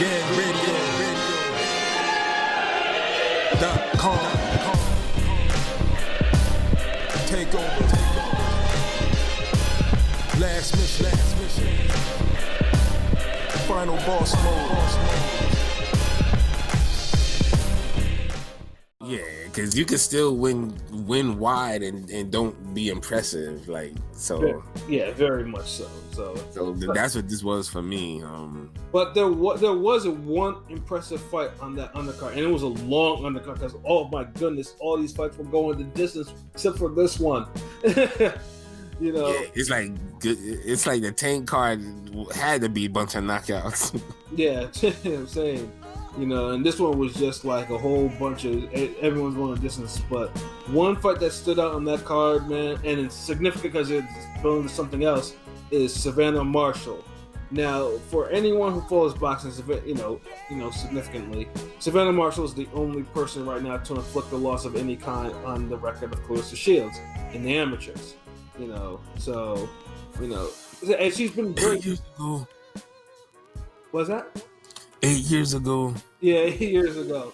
GangRadio.com. Take over. Last mission. Final boss mode. Yeah, because you can still win wide and don't be impressive, like so. Yeah, very much so. So that's what this was for me. But there was a one impressive fight on that undercard, and it was a long undercard because oh my goodness, all these fights were going the distance except for this one. You know, yeah, it's like the tank card had to be a bunch of knockouts. Yeah, I'm saying. You know, and this one was just like a whole bunch of everyone's going a distance. But one fight that stood out on that card, man, and it's significant because it's going to something else, is Savanah Marshall. Now, for anyone who follows boxing, you know, significantly, Savanah Marshall is the only person right now to inflict a loss of any kind on the record of Claressa Shields in the amateurs. You know, so you know, and she's been great. 8 years ago. What's that? 8 years ago. Yeah, 8 years ago.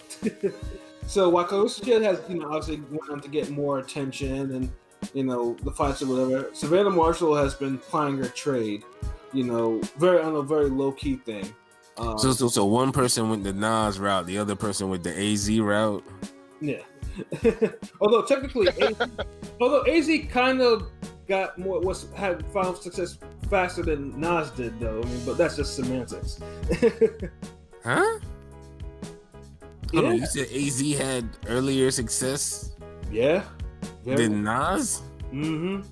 So while Claressa Shields has, you know, obviously went on to get more attention and, you know, the fights or whatever, Savanah Marshall has been plying her trade, you know, on a very low key thing. So one person went the Nas route, the other person went the AZ route. Yeah. Although technically, AZ kind of got more, had found success faster than Nas did, though. I mean, but that's just semantics. Huh? Yeah. You said AZ had earlier success? Yeah. Than Nas? Mm-hmm.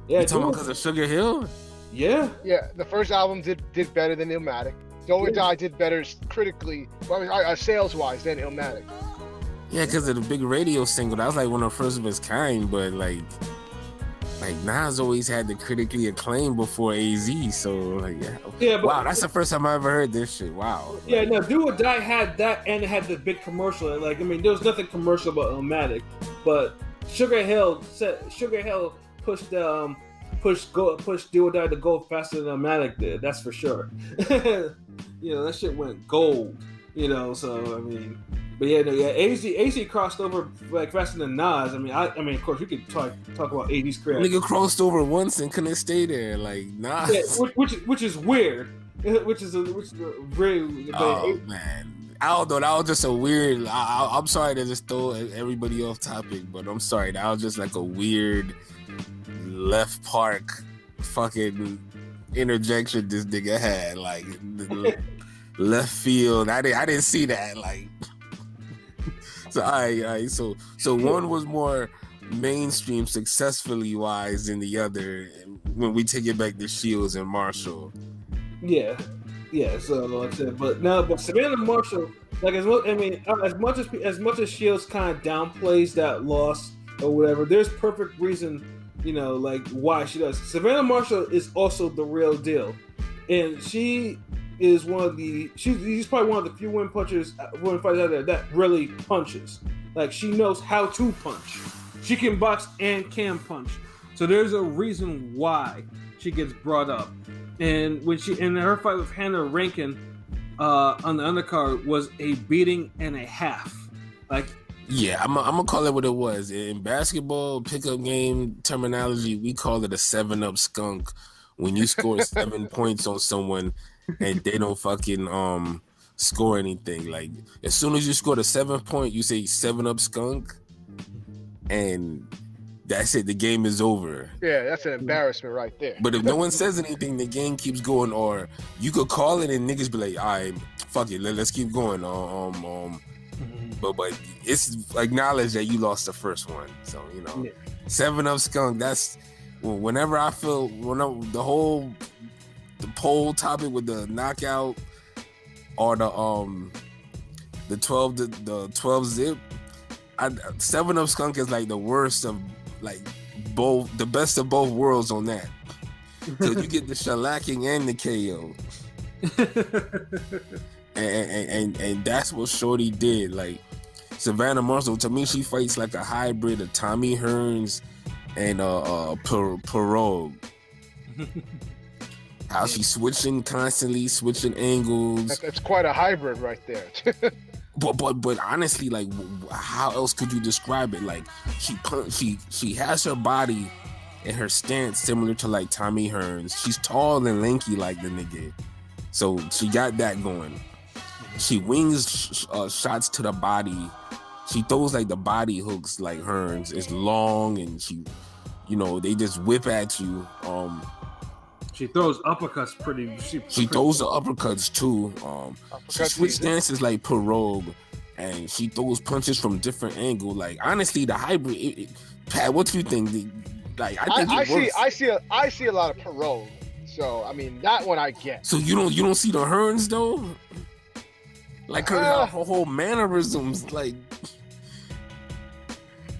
Yeah. You talking about because of Sugar Hill? Yeah. Yeah, the first album did better than Illmatic. Do or Die did better critically, sales-wise than Illmatic. Yeah, because of the big radio single. That was like one of the first of its kind, but like Nas always had the critically acclaimed before AZ, so like but, wow, that's the first time I ever heard this shit. Wow. Yeah, no, Do or Die had that and it had the big commercial. Like, I mean, there was nothing commercial about Illmatic, but Sugar Hill pushed Do or Die to go faster than Illmatic did. That's for sure. You know, that shit went gold. You know, so I mean. But AZ crossed over like faster than Nas. I mean, of course, you could talk about AZ's career. Nigga crossed over once and couldn't stay there, like Nas. Yeah, which is weird. Which is very. Oh man, I don't know. That was just a weird. I'm sorry to just throw everybody off topic, but I'm sorry. That was just like a weird left park fucking interjection this nigga had, like left field. I didn't see that, like. So all right. So one was more mainstream successfully wise than the other when we take it back to Shields and Marshall. Yeah. So like I said, but Savanah Marshall, like as much as Shields kind of downplays that loss or whatever, there's perfect reason, you know, like why she does. Savanah Marshall is also the real deal, and she is she's probably one of the few women fighters out there that really punches. Like, she knows how to punch. She can box and can punch. So there's a reason why she gets brought up. And when her fight with Hannah Rankin on the undercard was a beating and a half. Like, yeah, I'm gonna call it what it was. In basketball pickup game terminology, we call it a 7-up skunk. When you score 7 points on someone and they don't fucking score anything. Like, as soon as you score the 7th point, you say 7-up skunk, and that's it. The game is over. Yeah, that's an embarrassment right there. But if no one says anything, the game keeps going. Or you could call it and niggas be like, all right, fuck it, let's keep going. But it's acknowledged that you lost the first one. So, you know, 7-up skunk, that's whenever I feel the poll topic with the knockout or the 12 zip, 7-up skunk is like the worst of like both, the best of both worlds on that. So you get the shellacking and the KO. and that's what Shorty did. Like, Savanah Marshall, to me, she fights like a hybrid of Tommy Hearns and Pirogue. How she's switching constantly, switching angles. That's quite a hybrid right there. But honestly, like, how else could you describe it? Like, she has her body and her stance similar to like Tommy Hearns. She's tall and lanky like the nigga, so she got that going. She wings shots to the body. She throws like the body hooks like Hearns. It's long and she, they just whip at you. She throws uppercuts pretty. She throws the uppercuts too. She switch stances like Pirogue, and she throws punches from different angles. Like, honestly, the hybrid. Pat, what do you think? Like, I think it works. I see a lot of Pirogue. So I mean, that one I get. So you don't see the Hearns though? Like her whole mannerisms, like,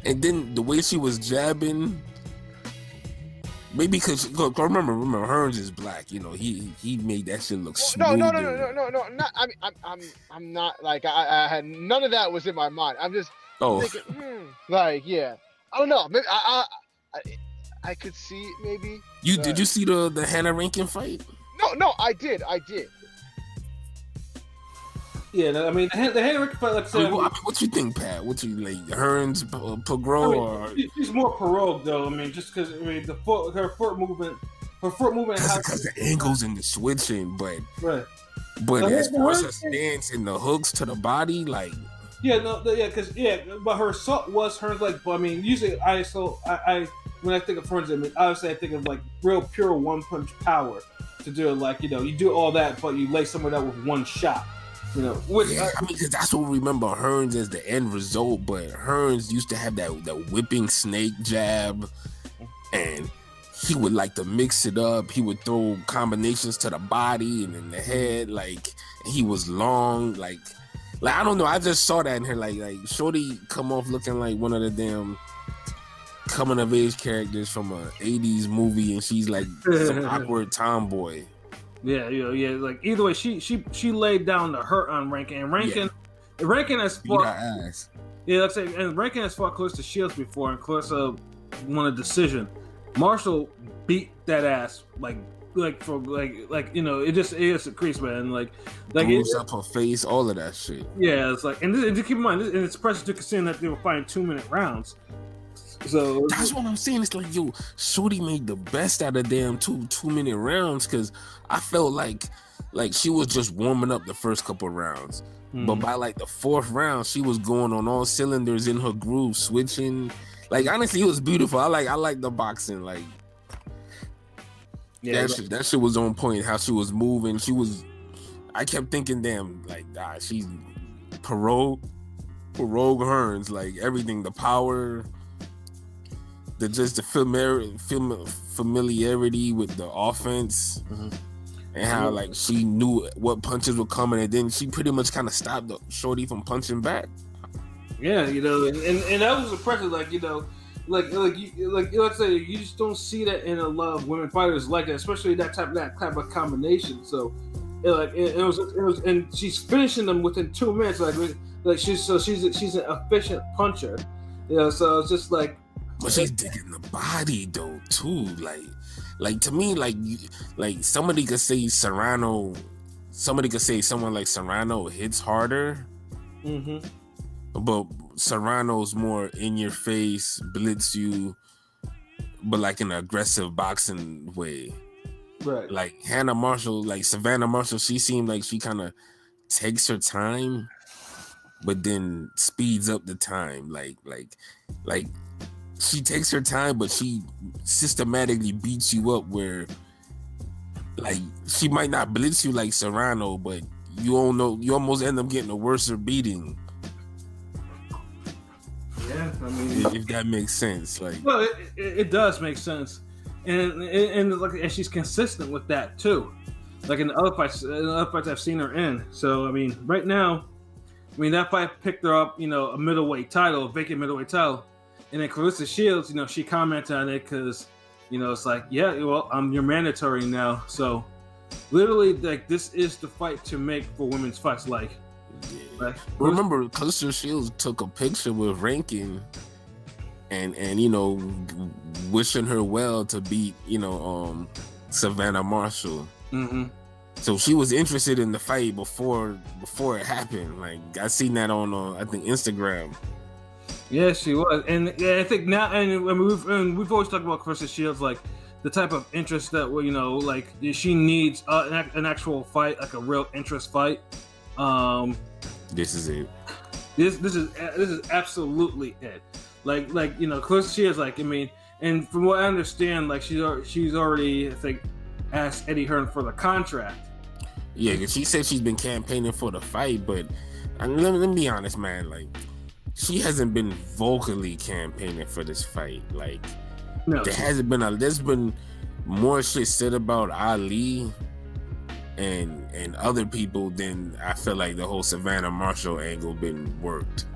and then the way she was jabbing. Maybe because remember, Hearns is black. He made that shit look smooth. No. Not, I'm not like I had none of that was in my mind. I'm just thinking, like, yeah, I don't know. Maybe I could see it maybe. Did you see the Hannah Rankin fight? No, I did. Yeah, I mean, the Hannah Rankin fight, like I said. What you think, Pat? What you like, Hearns, Pirogue, or? She's more Pirogue, though. I mean, just because her foot movement. That's because the angles and the switching, but right. But as far as her stance and the hooks to the body, like. But her assault was Hearns, like. But I mean, usually I when I think of Hearns, I mean, obviously I think of like real pure one punch power to do it. Like, you do all that, but you lay someone out with one shot. Because that's what we remember Hearns as the end result. But Hearns used to have that whipping snake jab, and he would like to mix it up. He would throw combinations to the body and in the head. Like, he was long. Like I don't know. I just saw that in her. Like Shorty come off looking like one of the damn coming of age characters from a 80s movie, and she's like some awkward tomboy. Yeah. Like, either way, she laid down the hurt on Rankin, and Rankin has fought. Ass. Yeah, let's say, and Rankin has fought Claressa Shields before, and Claressa won a decision. Marshall beat that ass it just a crease, man. Like bruised up her face, all of that shit. Yeah, it's like, and keep in mind, and it's precious to consider that they were fighting 2-minute rounds. So that's what I'm saying. It's like, yo, Shorty made the best out of damn 2-minute rounds, because I felt like she was just warming up the first couple rounds, but by like the fourth round, she was going on all cylinders in her groove, switching. Like, honestly, it was beautiful. I like the boxing. Like, that shit was on point. How she was moving, I kept thinking, damn, like, she's Pirogue Hearns, like everything, the power. The familiarity with the offense, and how like she knew what punches were coming, and then she pretty much kind of stopped the Shorty from punching back. Yeah, and that was impressive. Like, let's say you just don't see that in a lot of women fighters like that, especially that type of combination. So, it was, and she's finishing them within 2 minutes. Like she's an efficient puncher. So it's just like. But she's digging the body though too. Like to me, like somebody could say Serrano. Somebody could say someone like Serrano hits harder. But Serrano's more in your face, blitz you, but like in an aggressive boxing way. Right. Like Hannah Marshall, like Savanah Marshall, she seemed like she kind of takes her time, but then speeds up the time. Like she takes her time, but she systematically beats you up where, like, she might not blitz you like Serrano, but you almost end up getting a worse beating. Yeah, I mean, if that makes sense. Like, well, it does make sense, and she's consistent with that too. Like in the other fights I've seen her in. So I mean, right now, that fight picked her up, a middleweight title, a vacant middleweight title. And then Claressa Shields, she commented on it because, it's like, yeah, well, I'm your mandatory now. So, literally, like, this is the fight to make for women's fights. Like, remember, Claressa Shields took a picture with Rankin, and wishing her well to beat, Savanah Marshall. Mm-hmm. So she was interested in the fight before it happened. Like I seen that on I think Instagram. Yeah, she was, and yeah, I think now, and we've always talked about Claressa Shields, like the type of interest that like she needs an actual fight, like a real interest fight. This is it. This is absolutely it. Like Claressa Shields, like I mean, and from what I understand, like she's already I think asked Eddie Hearn for the contract. Yeah, because she said she's been campaigning for the fight, but let me be honest, man. Like, she hasn't been vocally campaigning for this fight. Like, no, there's been more shit said about Ali and other people than I feel like the whole Savanah Marshall angle been worked.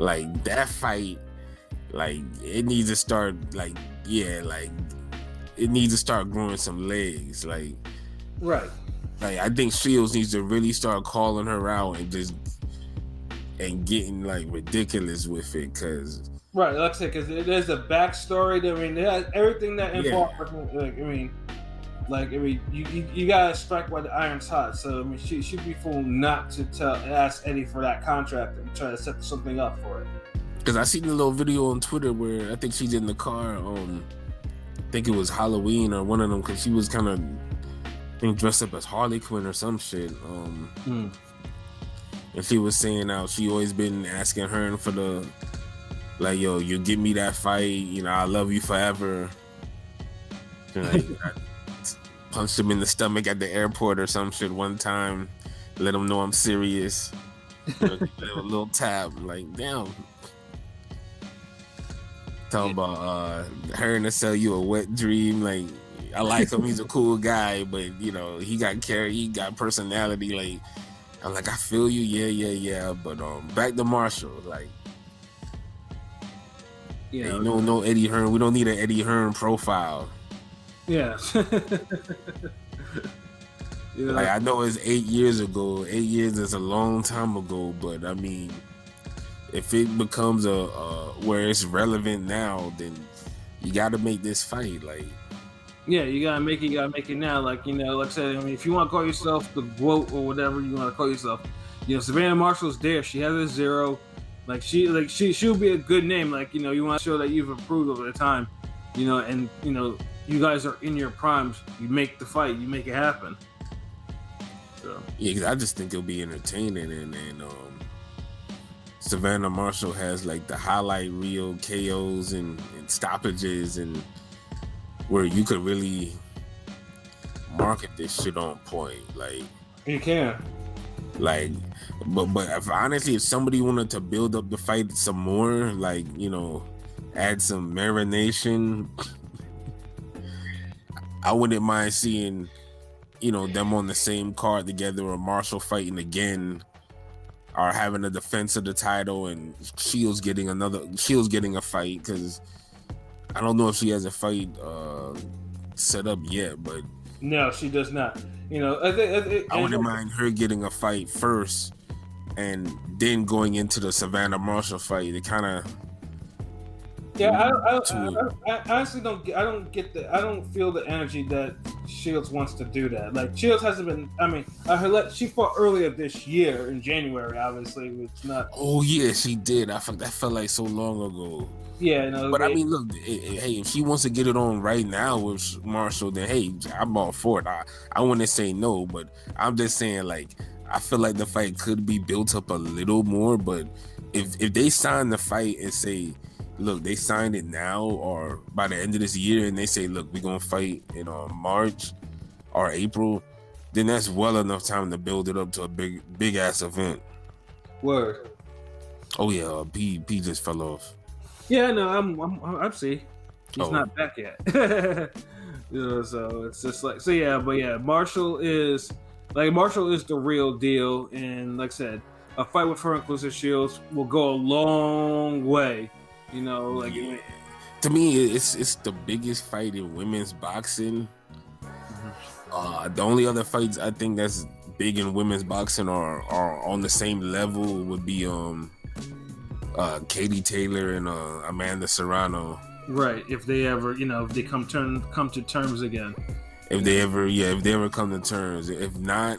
Like that fight, like it needs to start it needs to start growing some legs. Like, right. Like I think Shields needs to really start calling her out and getting like ridiculous with it, cause right, like I said, because there's a backstory. I mean, it has everything that involves. Like you gotta strike while the iron's hot. So I mean, she'd be fool not to ask Eddie for that contract and try to set something up for it. Because I seen a little video on Twitter where I think she's in the car. I think it was Halloween or one of them, because she was kind of dressed up as Harley Quinn or some shit. And she was saying how she always been asking her for the, like, yo, you give me that fight, I love you forever. Like, I punched him in the stomach at the airport or some shit one time, let him know I'm serious. A little tap, like, damn. Talking about her to sell you a wet dream, like, I like him, he's a cool guy, but he got personality. Like, I'm like, I feel you, yeah. But back to Marshall, like, no Eddie Hearn. We don't need an Eddie Hearn profile. Yeah. Like, I know it's 8 years ago. 8 years is a long time ago, but I mean, if it becomes where it's relevant now, then you got to make this fight, like. Yeah, you gotta make it now. Like, like I said, I mean, if you want to call yourself the GOAT or whatever you want to call yourself, Savanah Marshall's there. She has a zero. She'll be a good name. Like, you want to show that you've improved over the time, and you guys are in your primes. You make the fight, you make it happen. So yeah, because I just think it'll be entertaining, and Savanah Marshall has like the highlight reel KOs and stoppages, and where you could really market this shit on point. Like, you can. Like, but if somebody wanted to build up the fight some more, like, add some marination, I wouldn't mind seeing, them on the same card together, or Marshall fighting again, or having a defense of the title and Shields getting a fight, because I don't know if she has a fight set up yet, but no, she does not. I wouldn't mind her getting a fight first and then going into the Savanah Marshall fight. It kind of I honestly don't get the. I don't feel the energy that Shields wants to do that. Like, Shields hasn't been. I mean, she fought earlier this year in January. Obviously, it's not. Oh yeah, she did. That felt like so long ago. Yeah, no. But I mean, look, hey, if she wants to get it on right now with Marshall, then hey, I'm all for it. I wouldn't say no, but I'm just saying, like, I feel like the fight could be built up a little more. But if they sign the fight and say, look, they signed it now or by the end of this year, and they say, look, we're gonna fight in March or April, then that's well enough time to build it up to a big ass event. Word. Oh yeah, P just fell off. Yeah, no, I'm see. He's not back yet. So it's just like, so yeah, but yeah, Marshall is the real deal, and like I said, a fight with her and Claressa Shields will go a long way. Like, yeah. To me, it's the biggest fight in women's boxing. The only other fights I think that's big in women's boxing are on the same level would be Katie Taylor and Amanda Serrano. Right, if they ever, if they come to terms again. If they ever come to terms. If not,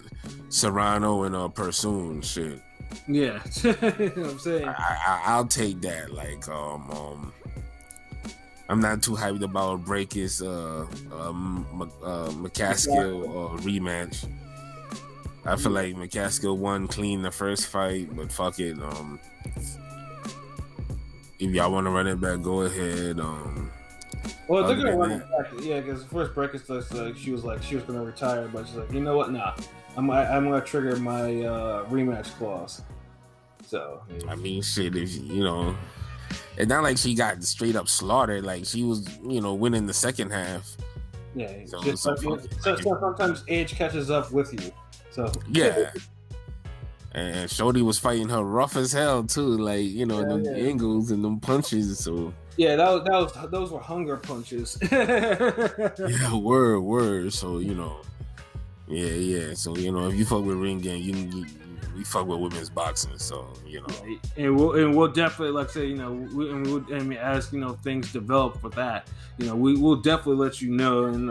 Serrano and Pursoon, shit. Yeah, you know what I'm saying. I'll take that. Like, I'm not too hyped about Breakers, McCaskill rematch. I feel like McCaskill won clean the first fight, but fuck it. If y'all want to run it back, go ahead. Well, they're gonna run it back, yeah, because the first Breakers, she was gonna retire, but she's like, you know what? Nah, I'm gonna trigger my rematch clause. So yeah. I mean, shit, if you know, it's not like she got straight up slaughtered. Like she was, winning the second half. Yeah, so sometimes age catches up with you. So yeah. And Shorty was fighting her rough as hell too, like them angles and them punches. So yeah, those were hunger punches. Yeah, word. So yeah. So if you fuck with ring game, we fuck with women's boxing. So and we'll definitely, like I say, as things develop for that, we'll definitely let you know and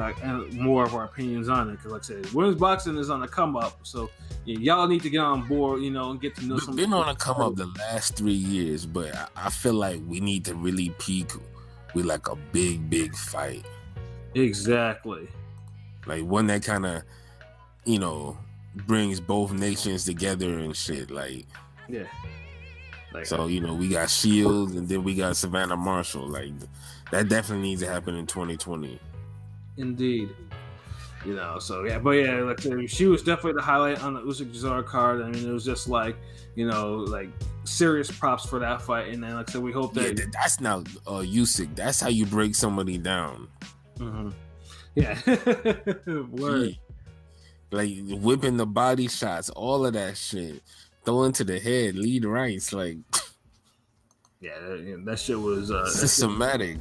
more of our opinions on it. Because like I said, women's boxing is on the come up. So y'all need to get on board, and get to know some. We've been on a come up the last 3 years, but I feel like we need to really peak with like a big fight. Exactly. Like one that kind of, brings both nations together and shit. Like, yeah. Like, so we got Shields and then we got Savanah Marshall. Like that definitely needs to happen in 2020. Indeed. So yeah, but yeah, like she was definitely the highlight on the Usyk Jazar card. I mean, it was just like, like serious props for that fight. And then, like I said, we hope that that's not Usyk. That's how you break somebody down. Mm-hmm. Yeah, word. Yeah. Like whipping the body shots, all of that shit, throwing to the head, lead rights, like yeah, that shit was systematic.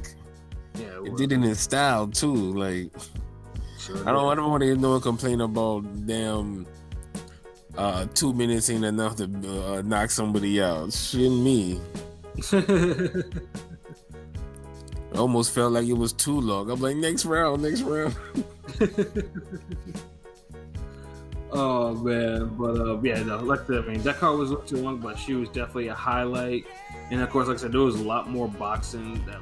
Yeah, it did it in style too. Like I don't want to hear no one complain about damn 2 minutes ain't enough to knock somebody out. Shouldn't me. It almost felt like it was too long. I'm like, next round. Oh man, but like I said, that card was too long, but she was definitely a highlight. And of course, like I said, there was a lot more boxing that